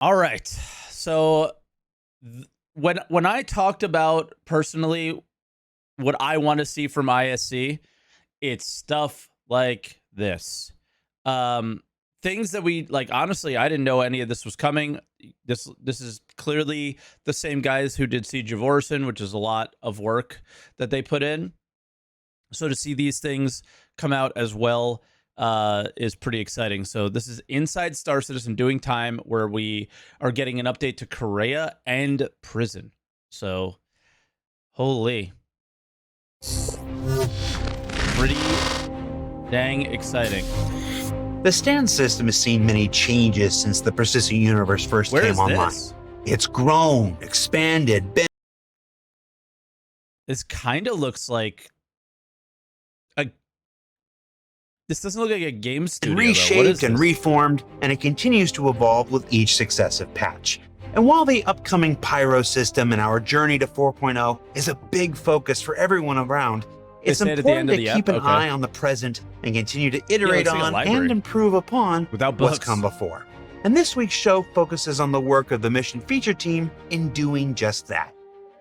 All right. So when I talked about personally what I want to see from ISC, it's stuff like this. Um Things that we like, honestly, I didn't know any of this was coming. This is clearly the same guys who did Siege of Orison, which is a lot of work that they put in. So to see these things come out as well is pretty exciting. So this is Inside Star Citizen doing time, where we are getting an update to Korea and Prison. So, holy. Pretty dang exciting. The stand system has seen many changes since the persistent universe first Where came is online. this? It's grown, expanded, been This kind of looks like this doesn't look like a game studio. reshaped and reformed, and it continues to evolve with each successive patch. And while the upcoming Pyro system and our journey to 4.0 is a big focus for everyone around, it's important to keep an eye on the present and continue to iterate on and improve upon what's come before. And this week's show focuses on the work of the mission feature team in doing just that.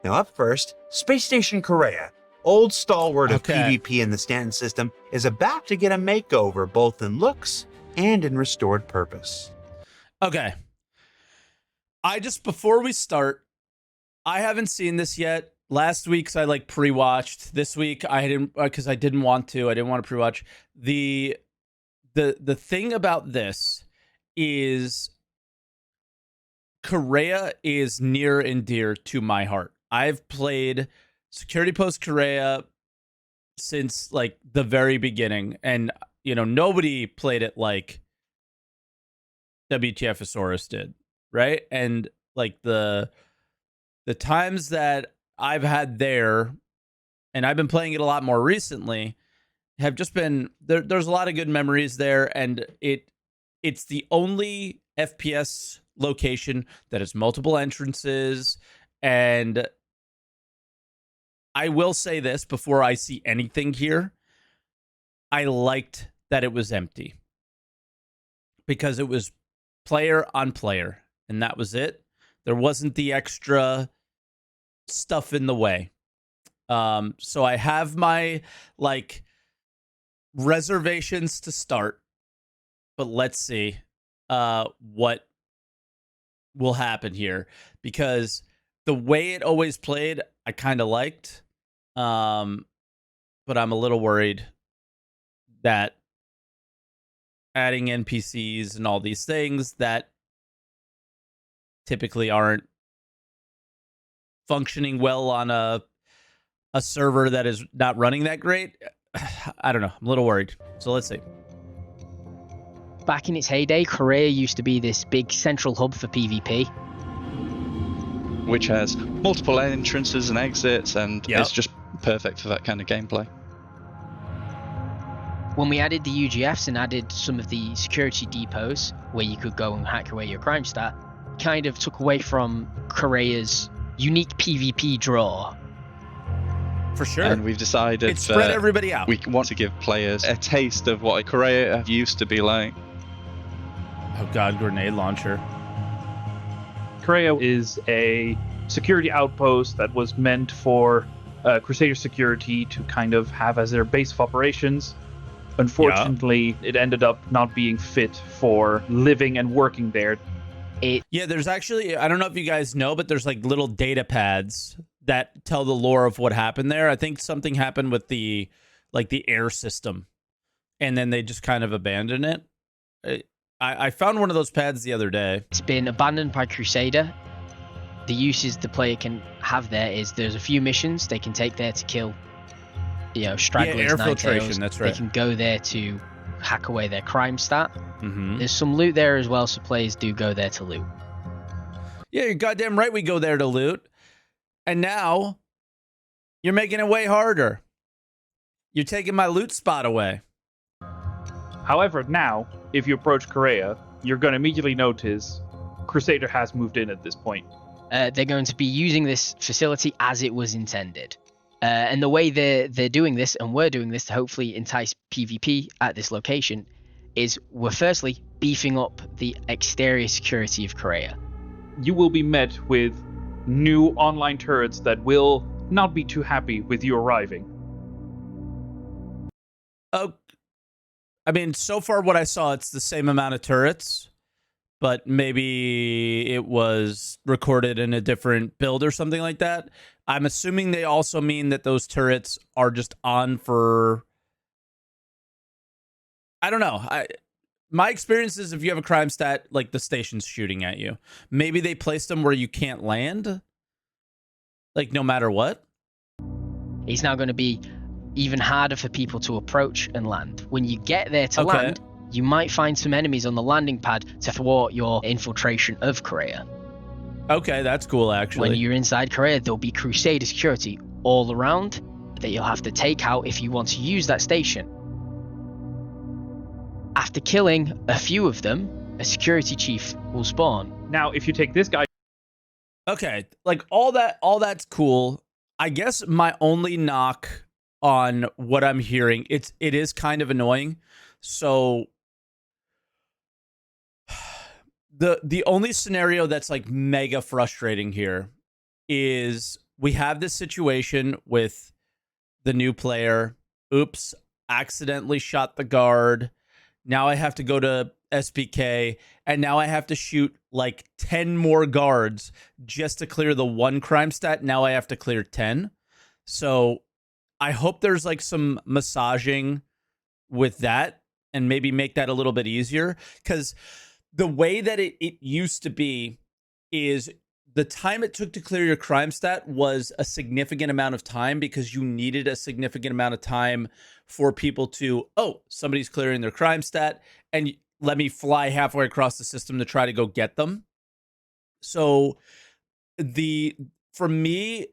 Now up first, Space Station Korea, old stalwart of PvP in the stand system, is about to get a makeover both in looks and in restored purpose. Okay. Before we start, I haven't seen this yet. Last week's I pre-watched. This week I didn't, because I didn't want to. I didn't want to pre-watch. The thing about this is Korea is near and dear to my heart. I've played Security Post Korea since the very beginning, and nobody played it like WTFosaurus did, right? And the times that I've had there, and I've been playing it a lot more recently, have just been there's a lot of good memories there, and it's the only FPS location that has multiple entrances. And I will say this before I see anything here, I liked that it was empty, because it was player on player, and that was it. There wasn't the extra stuff in the way. So I have my reservations to start, but let's see what will happen here, because the way it always played I kind of liked, but I'm a little worried that adding NPCs and all these things that typically aren't functioning well on a server that is not running that great. I don't know. I'm a little worried. So let's see. Back in its heyday, Korea used to be this big central hub for PvP, which has multiple entrances and exits, and it's just perfect for that kind of gameplay. When we added the UGFs and added some of the security depots where you could go and hack away your crime stat, kind of took away from Korea's unique PvP draw. For sure. And we've decided it spread everybody out. We want to give players a taste of what Korea used to be like. Oh god, grenade launcher. Korea is a security outpost that was meant for Crusader security to kind of have as their base of operations. Unfortunately, it ended up not being fit for living and working there. There's actually, I don't know if you guys know, but there's little data pads that tell the lore of what happened there. I think something happened with the air system, and then they just kind of abandoned it. I found one of those pads the other day. It's been abandoned by Crusader. The uses the player can have there is there's a few missions they can take there to kill, stragglers, air filtration. That's right. They can go there to hack away their crime stat. Mm-hmm. There's some loot there as well, so players do go there to loot. Yeah, you're goddamn right. We go there to loot, and now you're making it way harder. You're taking my loot spot away. However, now, if you approach Korea, you're going to immediately notice Crusader has moved in at this point. They're going to be using this facility as it was intended. And the way they're doing this, and we're doing this to hopefully entice PvP at this location, is we're firstly beefing up the exterior security of Korea. you will be met with new online turrets that will not be too happy with you arriving. Oh, I mean, so far what I saw, it's the same amount of turrets, but maybe it was recorded in a different build or something like that. I'm assuming they also mean that those turrets are just on for... I don't know. My experience is if you have a crime stat, like the station's shooting at you. Maybe they placed them where you can't land, like no matter what. It's now going to be even harder for people to approach and land. When you get there to land, you might find some enemies on the landing pad to thwart your infiltration of Korea. Okay, that's cool, actually. When you're inside Korea, there'll be Crusader security all around that you'll have to take out if you want to use that station. After killing a few of them, a security chief will spawn. Now, if you take this guy... Okay, like all that's cool. I guess my only knock on what I'm hearing, it is kind of annoying. So the only scenario that's like mega frustrating here is we have this situation with the new player. Oops, accidentally shot the guard. Now I have to go to SPK, and now I have to shoot like 10 more guards just to clear the one crime stat. Now I have to clear 10. So I hope there's like some massaging with that and maybe make that a little bit easier, because the way that it used to be is the time it took to clear your crime stat was a significant amount of time, because you needed a significant amount of time for people to, oh, somebody's clearing their crime stat, and let me fly halfway across the system to try to go get them. So for me,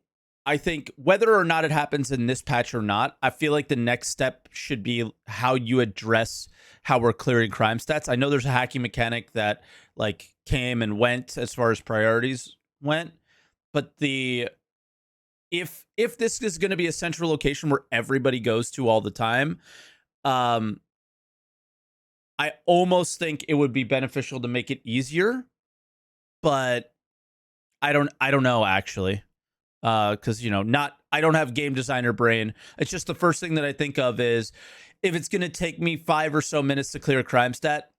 I think whether or not it happens in this patch or not, I feel like the next step should be how you address how we're clearing crime stats. I know there's a hacking mechanic that like came and went as far as priorities went, but if this is going to be a central location where everybody goes to all the time, I almost think it would be beneficial to make it easier, but I don't know actually. Because I don't have game designer brain. It's just the first thing that I think of is if it's going to take me 5 or so minutes to clear a crime stat,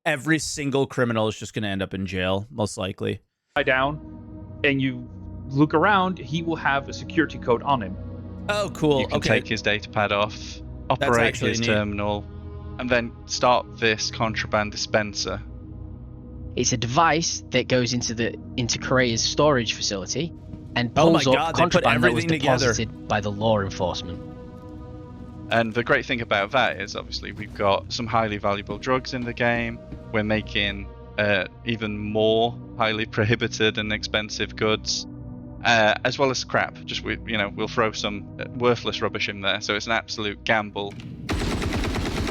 every single criminal is just going to end up in jail, most likely. Down, and you look around, he will have a security code on him. Oh, cool. You can take his data pad off, operate his terminal, and then start this contraband dispenser. It's a device that goes into Korea's storage facility and pulls up contraband that was deposited by the law enforcement. And the great thing about that is, obviously, we've got some highly valuable drugs in the game. We're making even more highly prohibited and expensive goods, as well as crap. Just we'll throw some worthless rubbish in there, so it's an absolute gamble.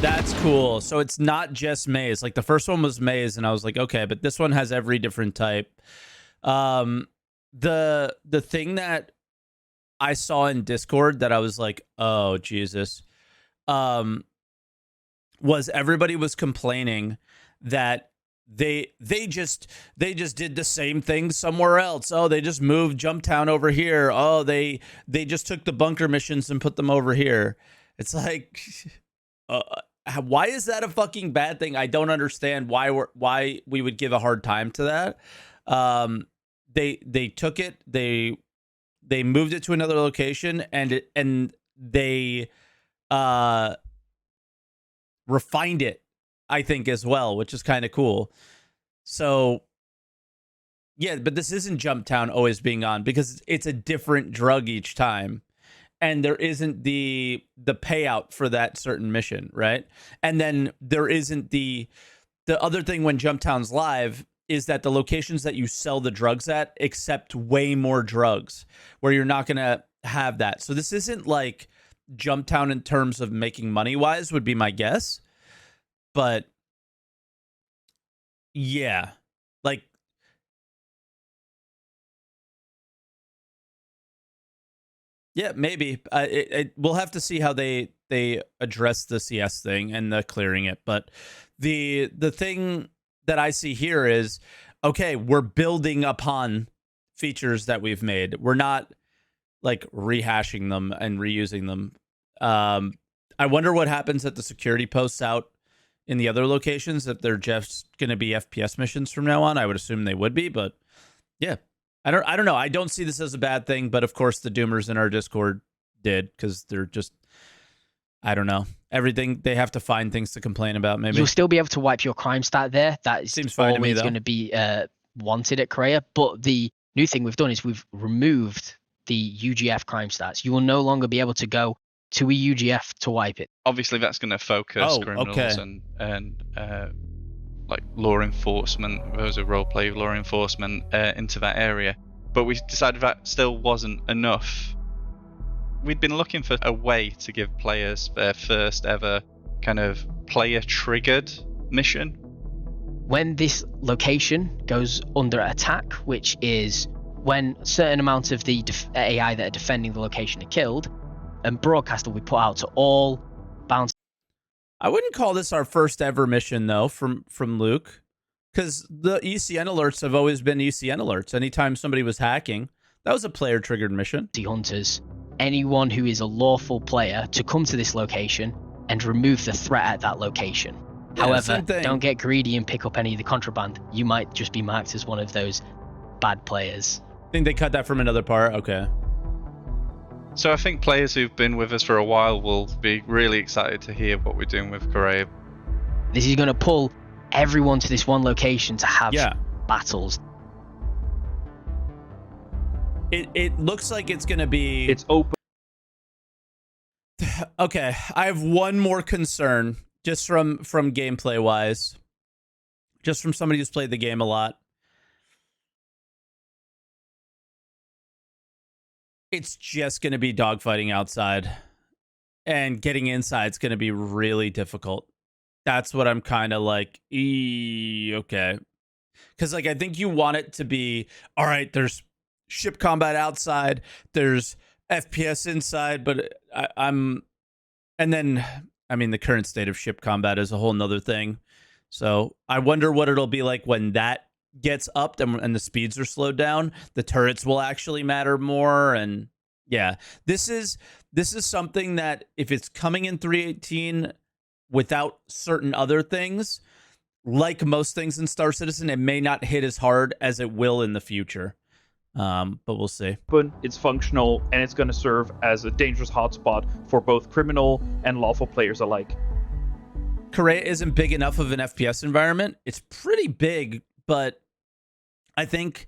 That's cool. So it's not just maize. Like the first one was maize, and I was like, okay, but this one has every different type. The thing that I saw in Discord that I was like, oh Jesus, was everybody was complaining that they just did the same thing somewhere else. Oh, they just moved Jumptown over here. Oh, they just took the bunker missions and put them over here. It's like, why is that a fucking bad thing? I don't understand why we would give a hard time to that. They took it, they moved it to another location, and they refined it, I think, as well, which is kind of cool. So yeah, but this isn't Jumptown always being on, because it's a different drug each time, and there isn't the payout for that certain mission, right? And then there isn't the other thing when Jumptown's live is that the locations that you sell the drugs at accept way more drugs, where you're not going to have that. So this isn't like Jumptown in terms of making money wise, would be my guess. But yeah, like, yeah, maybe we'll have to see how they address the CS thing and the clearing it. But the thing that I see here is, okay, we're building upon features that we've made. We're not like rehashing them and reusing them. I wonder what happens at the security posts out in the other locations, if they're just going to be FPS missions from now on. I would assume they would be, but yeah, I don't know. I don't see this as a bad thing, but of course the doomers in our Discord did, because they're just, I don't know, everything. They have to find things to complain about. Maybe you'll still be able to wipe your crime stat there. That seems fine to me, always going to be wanted at Korea. But the new thing we've done is we've removed the UGF crime stats. You will no longer be able to go to a UGF to wipe it. Obviously, that's going to focus criminals and like law enforcement, those who roleplay law enforcement, into that area. But we decided that still wasn't enough. We'd been looking for a way to give players their first ever kind of player-triggered mission. When this location goes under attack, which is when a certain amount of the AI that are defending the location are killed, and broadcast will be put out to all bounty. I wouldn't call this our first ever mission though from Luke, because the ECN alerts have always been ECN alerts. Anytime somebody was hacking, that was a player triggered mission. Hunters, anyone who is a lawful player, to come to this location and remove the threat at that location. Yeah, however, don't get greedy and pick up any of the contraband. You might just be marked as one of those bad players. I think they cut that from another part. Okay. So I think players who've been with us for a while will be really excited to hear what we're doing with Korea. This is going to pull everyone to this one location to have battles. It looks like it's going to be... It's open. Okay, I have one more concern, just from gameplay wise, just from somebody who's played the game a lot. It's just going to be dogfighting outside, and getting inside is going to be really difficult. That's what I'm kind of like, okay. Because like, I think you want it to be, all right, there's ship combat outside, there's FPS inside, but and then, I mean, the current state of ship combat is a whole nother thing. So I wonder what it'll be like when that gets upped and the speeds are slowed down. The turrets will actually matter more. And yeah, this is something that if it's coming in 3.18 without certain other things, like most things in Star Citizen, it may not hit as hard as it will in the future. But we'll see. It's functional, and it's going to serve as a dangerous hotspot for both criminal and lawful players alike. Korea isn't big enough of an FPS environment. It's pretty big, but I think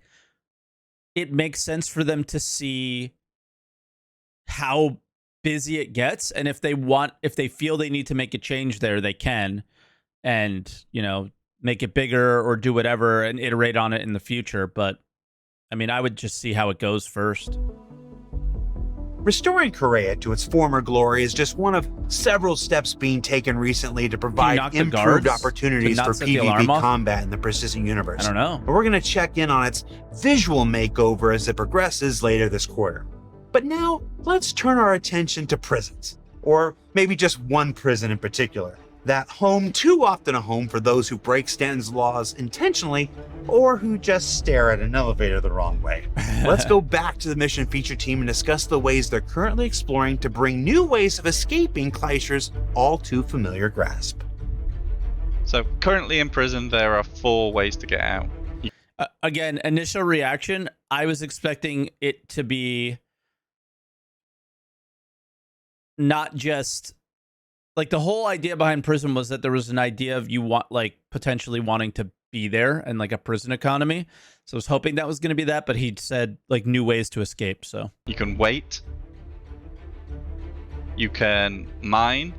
it makes sense for them to see how busy it gets, and if they feel they need to make a change there, they can, and make it bigger or do whatever and iterate on it in the future. But I mean, I would just see how it goes first. Restoring Korea to its former glory is just one of several steps being taken recently to provide improved opportunities for PvP combat in the Precision universe. I don't know. But we're going to check in on its visual makeover as it progresses later this quarter. But now, let's turn our attention to prisons. Or maybe just one prison in particular. That home too often a home for those who break Stanton's laws intentionally, or who just stare at an elevator the wrong way. Let's go back to the mission feature team and discuss the ways they're currently exploring to bring new ways of escaping Kleischer's all too familiar grasp. So currently in prison, there are 4 ways to get out. Again, initial reaction, I was expecting it to be not just... Like, the whole idea behind prison was that there was an idea of potentially wanting to be there and like a prison economy. So I was hoping that was going to be that, but he said like new ways to escape. So you can wait, you can mine,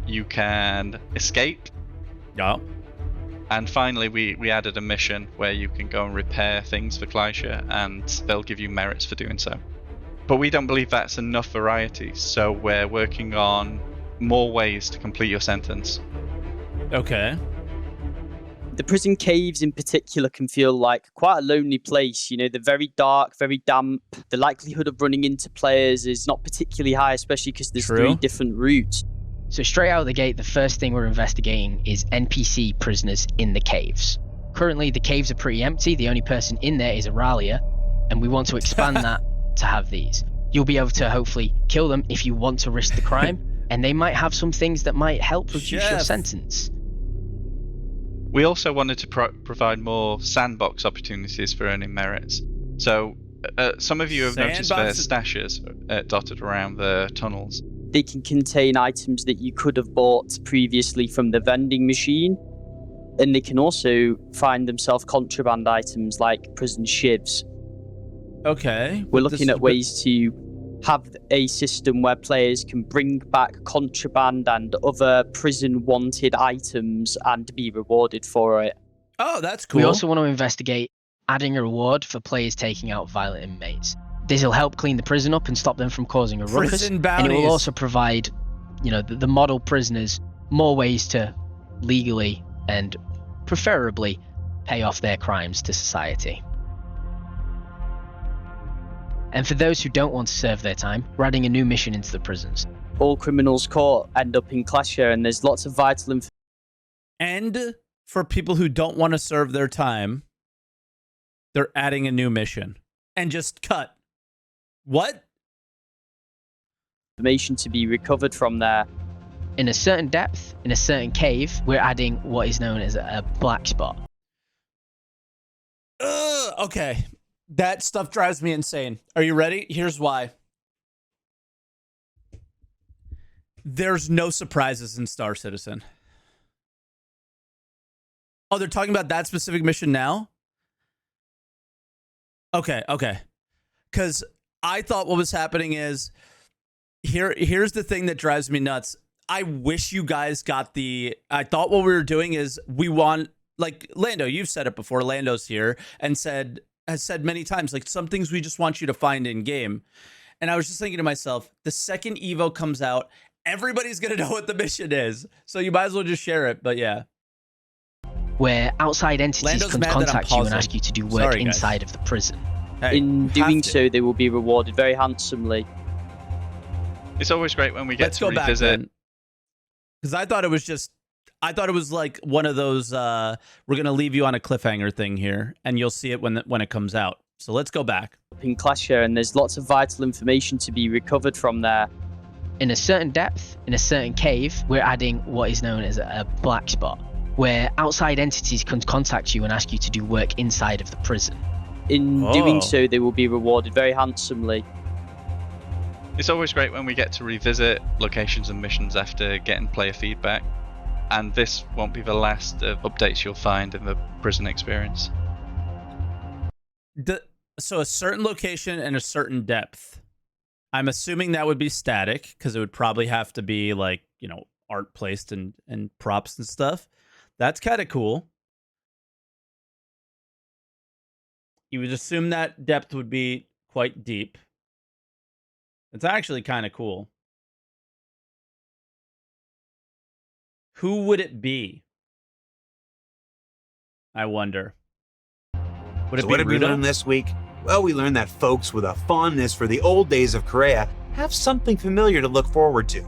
you can escape. Yeah. And finally, we added a mission where you can go and repair things for Kleischer, and they'll give you merits for doing so. But we don't believe that's enough variety, so we're working on more ways to complete your sentence. Okay. The prison caves in particular can feel like quite a lonely place. They're very dark, very damp. The likelihood of running into players is not particularly high, especially because there's 3 different routes. So straight out of the gate, the first thing we're investigating is NPC prisoners in the caves. Currently, the caves are pretty empty. The only person in there is Auralia, and we want to expand that to have these. You'll be able to hopefully kill them if you want to risk the crime, and they might have some things that might help reduce your sentence. We also wanted to provide more sandbox opportunities for earning merits. So some of you have noticed their stashes dotted around the tunnels. They can contain items that you could have bought previously from the vending machine, and they can also find themselves contraband items like prison shivs. Okay. We're looking at ways to have a system where players can bring back contraband and other prison wanted items and be rewarded for it. Oh, that's cool. We also want to investigate adding a reward for players taking out violent inmates. This will help clean the prison up and stop them from causing a ruckus, and it will also provide, the model prisoners more ways to legally and preferably pay off their crimes to society. And for those who don't want to serve their time, we're adding a new mission into the prisons. All criminals caught end up in Clashare, and there's lots of vital information. And for people who don't want to serve their time, they're adding a new mission. And just cut. What? Information to be recovered from there. In a certain depth, in a certain cave, we're adding what is known as a black spot. Okay. That stuff drives me insane. Are you ready? Here's why. There's no surprises in Star Citizen. Oh, they're talking about that specific mission now? Okay. Because I thought what was happening is, here's the thing that drives me nuts. I wish you guys got I thought what we were doing is we want, like, Lando, you've said it before, Lando's here, and has said many times, like, some things we just want you to find in game. And I was just thinking to myself, the second Evo comes out, everybody's going to know what the mission is. So you might as well just share it, but yeah. Where outside entities can contact you and ask you to do work inside of the prison. Hey, in doing so, they will be rewarded very handsomely. It's always great when we get to revisit. Because I thought it was like one of those, we're going to leave you on a cliffhanger thing here, and you'll see it when it comes out. So let's go back. In Clashare, and there's lots of vital information to be recovered from there. In a certain depth, in a certain cave, we're adding what is known as a black spot, where outside entities can contact you and ask you to do work inside of the prison. In doing so, they will be rewarded very handsomely. It's always great when we get to revisit locations and missions after getting player feedback, and this won't be the last of updates you'll find in the prison experience. So a certain location and a certain depth. I'm assuming that would be static, because it would probably have to be like, art placed and props and stuff. That's kind of cool. You would assume that depth would be quite deep. It's actually kind of cool. Who would it be? I wonder. Would it be what did we Ruda? learn this week? Well, we learned that folks with a fondness for the old days of Korea have something familiar to look forward to.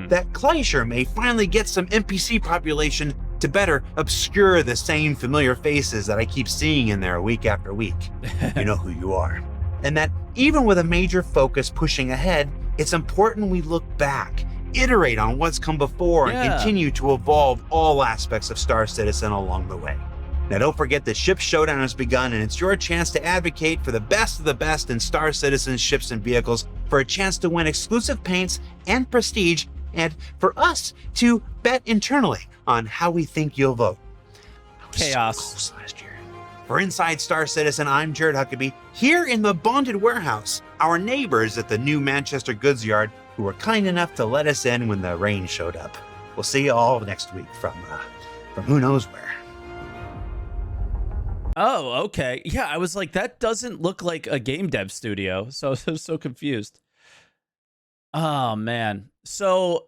That Clashare may finally get some NPC population to better obscure the same familiar faces that I keep seeing in there week after week. You know who you are. And that even with a major focus pushing ahead, it's important we look back, iterate on what's come before, and continue to evolve all aspects of Star Citizen along the way. Now don't forget the Ship Showdown has begun, and it's your chance to advocate for the best of the best in Star Citizen ships and vehicles, for a chance to win exclusive paints and prestige, and for us to bet internally on how we think you'll vote. Chaos. So close last year. For Inside Star Citizen, I'm Jared Huckabee, here in the Bonded Warehouse, our neighbors at the new Manchester goods yard, who were kind enough to let us in when the rain showed up. We'll see you all next week from who knows where. Oh, okay. Yeah, I was like, that doesn't look like a game dev studio. So I was so confused. Oh, man. So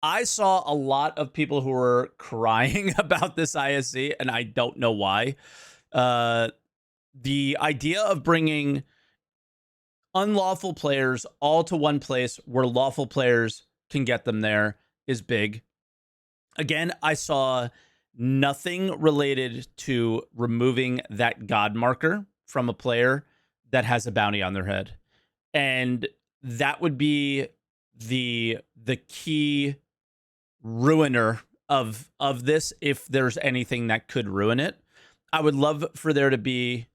I saw a lot of people who were crying about this ISC, and I don't know why. The idea of bringing unlawful players all to one place where lawful players can get them there is big. Again, I saw nothing related to removing that God marker from a player that has a bounty on their head. And that would be the key ruiner of this, if there's anything that could ruin it. I would love for there to be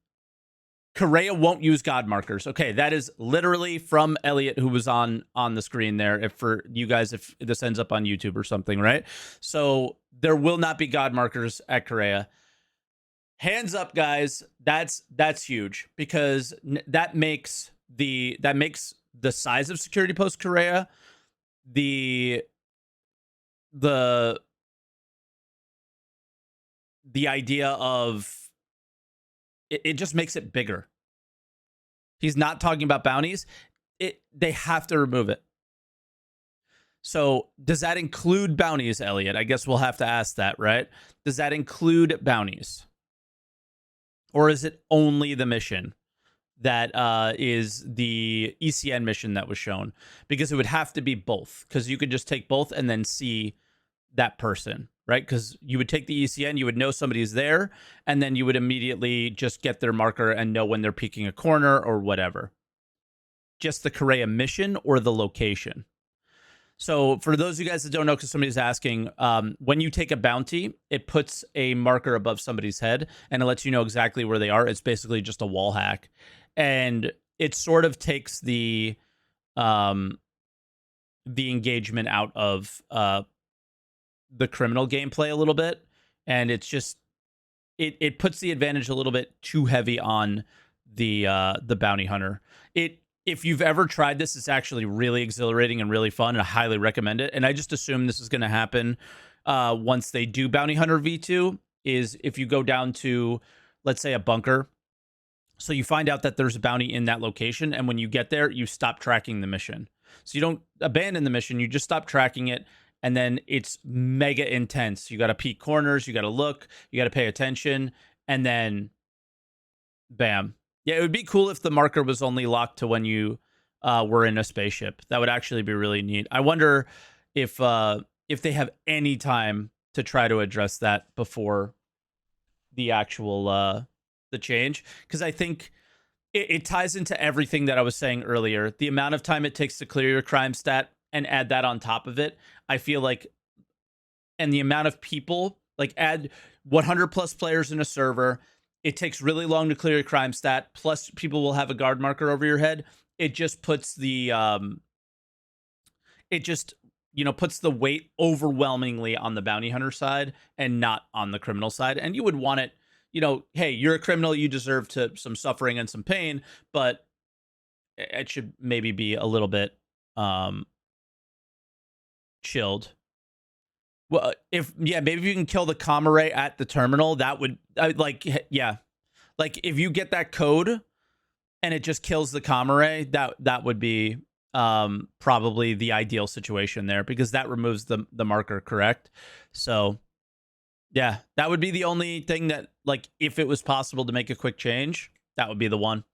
Correa won't use God markers. Okay, that is literally from Elliot, who was on the screen there. If for you guys, if this ends up on YouTube or something, right? So there will not be God markers at Correa. Hands up, guys. That's huge, because that makes the size of security post Correa, the idea of it just makes it bigger. He's not talking about bounties. They have to remove it. So does that include bounties, Elliot? I guess we'll have to ask that, right? Does that include bounties? Or is it only the mission that is the ECN mission that was shown? Because it would have to be both, because you could just take both and then see that person, right? Because you would take the ECN, you would know somebody's there, and then you would immediately just get their marker and know when they're peeking a corner or whatever. Just the Correa mission or the location. So for those of you guys that don't know, because somebody's asking, when you take a bounty, it puts a marker above somebody's head and it lets you know exactly where they are. It's basically just a wall hack. And it sort of takes the engagement out of the criminal gameplay a little bit, and it's just it puts the advantage a little bit too heavy on the bounty hunter. If you've ever tried this, it's actually really exhilarating and really fun, and I highly recommend it. And I just assume this is going to happen once they do Bounty Hunter V2, is if you go down to, let's say, a bunker. So you find out that there's a bounty in that location, and when you get there, you stop tracking the mission. So you don't abandon the mission, you just stop tracking it, and then it's mega intense. You got to peek corners, you got to look, you got to pay attention, and then bam. Yeah, it would be cool if the marker was only locked to when you were in a spaceship. That would actually be really neat. I wonder if they have any time to try to address that before the actual the change, because I think it ties into everything that I was saying earlier. The amount of time it takes to clear your crime stat and add that on top of it, I feel like, and the amount of people, like add 100 plus players in a server, it takes really long to clear your crime stat, plus people will have a guard marker over your head. It just puts the puts the weight overwhelmingly on the bounty hunter side and not on the criminal side. And you would want it, hey, you're a criminal, you deserve some suffering and some pain, but it should maybe be a little bit chilled. Well, maybe if you can kill the comm array at the terminal, that would like if you get that code and it just kills the comm array, that would be probably the ideal situation there, because that removes the marker, correct? So yeah, that would be the only thing that, like, if it was possible to make a quick change, that would be the one.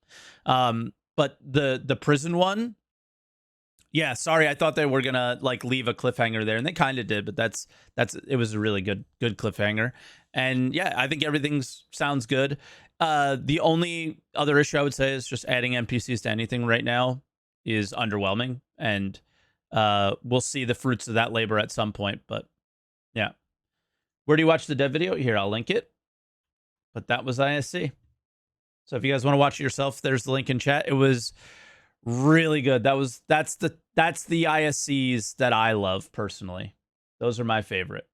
But the prison one, yeah, sorry, I thought they were gonna like leave a cliffhanger there, and they kind of did, but that's it was a really good cliffhanger. And yeah, I think everything sounds good. The only other issue I would say is just adding NPCs to anything right now is underwhelming, and we'll see the fruits of that labor at some point. But yeah, where do you watch the dev video? Here, I'll link it. But that was ISC. So if you guys want to watch it yourself, there's the link in chat. It was really good. That's the ISCs that I love personally. Those are my favorite.